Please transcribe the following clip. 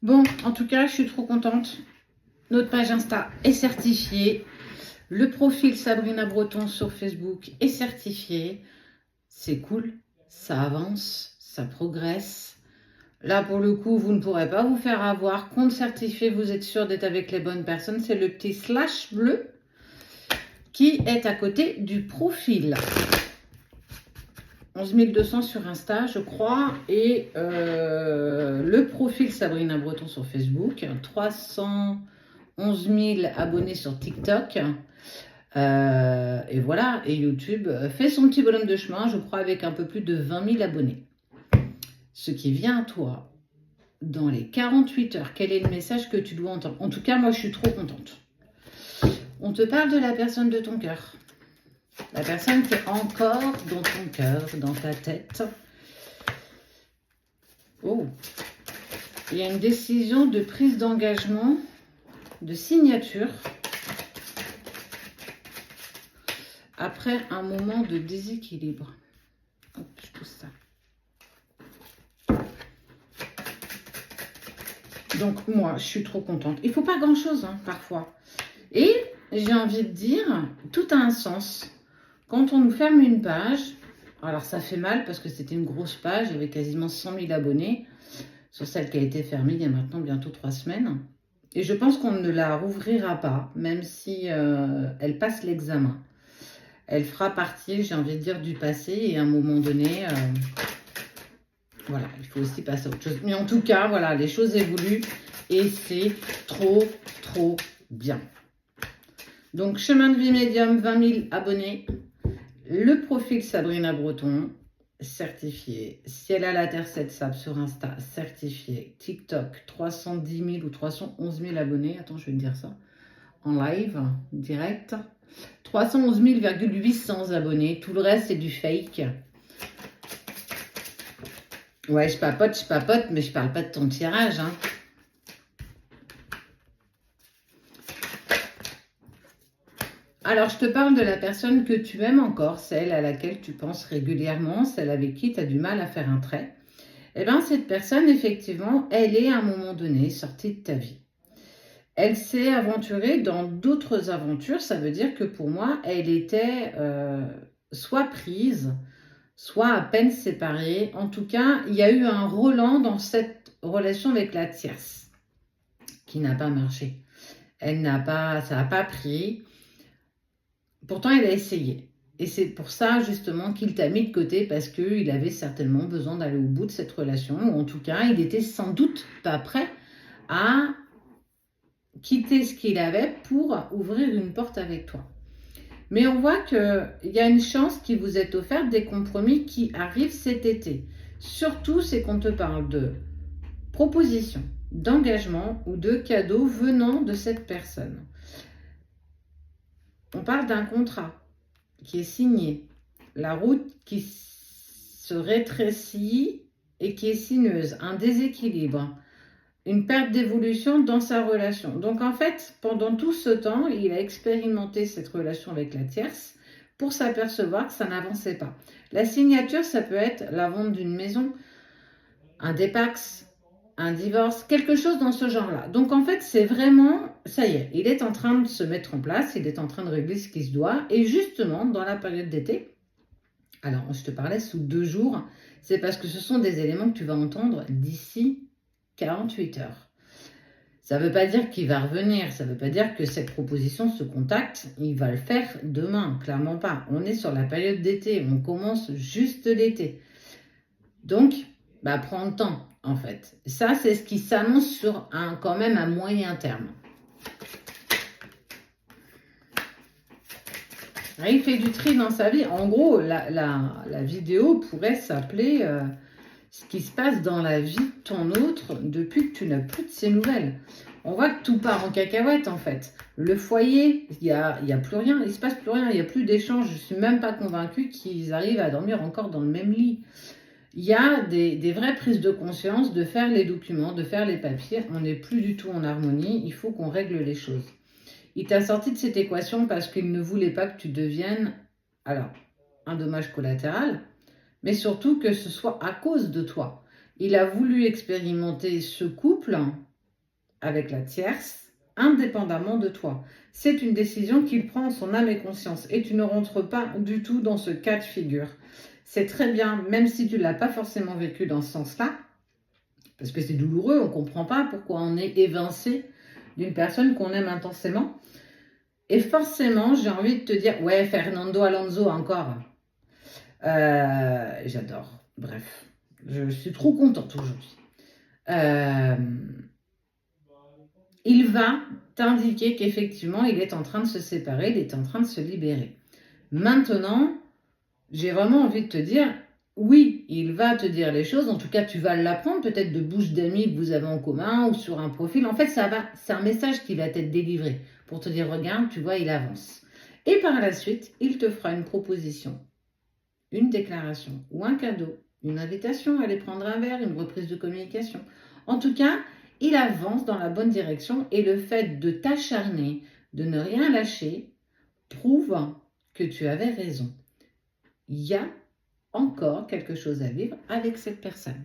Bon, en tout cas, je suis trop contente. Notre page Insta est certifiée. Le profil Sabrina Breton sur Facebook est certifié. C'est cool, ça avance, ça progresse. Là, pour le coup, vous ne pourrez pas vous faire avoir. Compte certifié, vous êtes sûr d'être avec les bonnes personnes. C'est le petit slash bleu qui est à côté du profil. 11 200 sur Insta, je crois, et le profil Sabrina Breton sur Facebook, 311 000 abonnés sur TikTok, et voilà, et YouTube fait son petit bonhomme de chemin, je crois, avec un peu plus de 20 000 abonnés. Ce qui vient à toi, dans les 48 heures, quel est le message que tu dois entendre? En tout cas, moi, je suis trop contente. On te parle de la personne de ton cœur. La personne qui est encore dans ton cœur, dans ta tête. Oh, il y a une décision de prise d'engagement, de signature, après un moment de déséquilibre. Hop, je pousse ça. Donc moi, je suis trop contente. Il ne faut pas grand-chose, hein, parfois. Et j'ai envie de dire, tout a un sens. Quand on nous ferme une page, alors ça fait mal parce que c'était une grosse page, il y avait quasiment 100 000 abonnés sur celle qui a été fermée il y a maintenant bientôt 3 semaines. Et je pense qu'on ne la rouvrira pas, même si elle passe l'examen. Elle fera partie, j'ai envie de dire, du passé. Et à un moment donné, voilà, il faut aussi passer à autre chose. Mais en tout cas, voilà, les choses évoluent et c'est trop, trop bien. Donc, chemin de vie médium, 20 000 abonnés. Le profil Sabrina Breton, certifié. Ciel à la Terre 7 Sable sur Insta, certifié. TikTok, 310 000 ou 311 000 abonnés. Attends, je vais te dire ça. En live, direct. 311 800 abonnés. Tout le reste, c'est du fake. Ouais, je papote, mais je parle pas de ton tirage, hein. Alors, je te parle de la personne que tu aimes encore, celle à laquelle tu penses régulièrement, celle avec qui tu as du mal à faire un trait. Eh bien, cette personne, effectivement, elle est à un moment donné sortie de ta vie. Elle s'est aventurée dans d'autres aventures. Ça veut dire que pour moi, elle était soit prise, soit à peine séparée. En tout cas, il y a eu un relan dans cette relation avec la tierce qui n'a pas marché. Ça n'a pas pris. Pourtant, elle a essayé. Et c'est pour ça, justement, qu'il t'a mis de côté parce qu'il avait certainement besoin d'aller au bout de cette relation. Ou en tout cas, il était sans doute pas prêt à quitter ce qu'il avait pour ouvrir une porte avec toi. Mais on voit qu'il y a une chance qui vous est offerte, des compromis qui arrivent cet été. Surtout, c'est qu'on te parle de propositions, d'engagement ou de cadeaux venant de cette personne. On parle d'un contrat qui est signé, la route qui se rétrécit et qui est sinueuse, un déséquilibre, une perte d'évolution dans sa relation. Donc en fait, pendant tout ce temps, il a expérimenté cette relation avec la tierce pour s'apercevoir que ça n'avançait pas. La signature, ça peut être la vente d'une maison, un dépax, un divorce, quelque chose dans ce genre-là. Donc en fait, c'est vraiment, ça y est, il est en train de se mettre en place, il est en train de régler ce qui se doit. Et justement, dans la période d'été, alors je te parlais sous 2 jours, c'est parce que ce sont des éléments que tu vas entendre d'ici 48 heures. Ça ne veut pas dire qu'il va revenir, ça ne veut pas dire que cette proposition, ce contact, il va le faire demain, clairement pas. On est sur la période d'été, on commence juste l'été. Donc, prends le temps, en fait. Ça, c'est ce qui s'annonce sur quand même un moyen terme. Il fait du tri dans sa vie. En gros, la vidéo pourrait s'appeler ce qui se passe dans la vie de ton autre depuis que tu n'as plus de ses nouvelles. On voit que tout part en cacahuète, en fait. Le foyer, il y a plus rien, il ne se passe plus rien, il n'y a plus d'échange. Je ne suis même pas convaincue qu'ils arrivent à dormir encore dans le même lit. Il y a des vraies prises de conscience de faire les documents, de faire les papiers. On n'est plus du tout en harmonie. Il faut qu'on règle les choses. Il t'a sorti de cette équation parce qu'il ne voulait pas que tu deviennes, alors, un dommage collatéral, mais surtout que ce soit à cause de toi. Il a voulu expérimenter ce couple avec la tierce, indépendamment de toi. C'est une décision qu'il prend en son âme et conscience et tu ne rentres pas du tout dans ce cas de figure. C'est très bien, même si tu ne l'as pas forcément vécu dans ce sens-là, parce que c'est douloureux, on ne comprend pas pourquoi on est évincé d'une personne qu'on aime intensément. Et forcément, j'ai envie de te dire, ouais, Fernando Alonso encore. J'adore. Bref, je suis trop contente aujourd'hui. Il va t'indiquer qu'effectivement, il est en train de se séparer, il est en train de se libérer. Maintenant, j'ai vraiment envie de te dire, oui, il va te dire les choses, en tout cas, tu vas l'apprendre peut-être de bouche d'amis que vous avez en commun ou sur un profil. En fait, c'est un message qui va t'être délivré pour te dire, regarde, tu vois, il avance. Et par la suite, il te fera une proposition, une déclaration ou un cadeau, une invitation à aller prendre un verre, une reprise de communication. En tout cas, il avance dans la bonne direction et le fait de t'acharner, de ne rien lâcher, prouve que tu avais raison. Il y a encore quelque chose à vivre avec cette personne.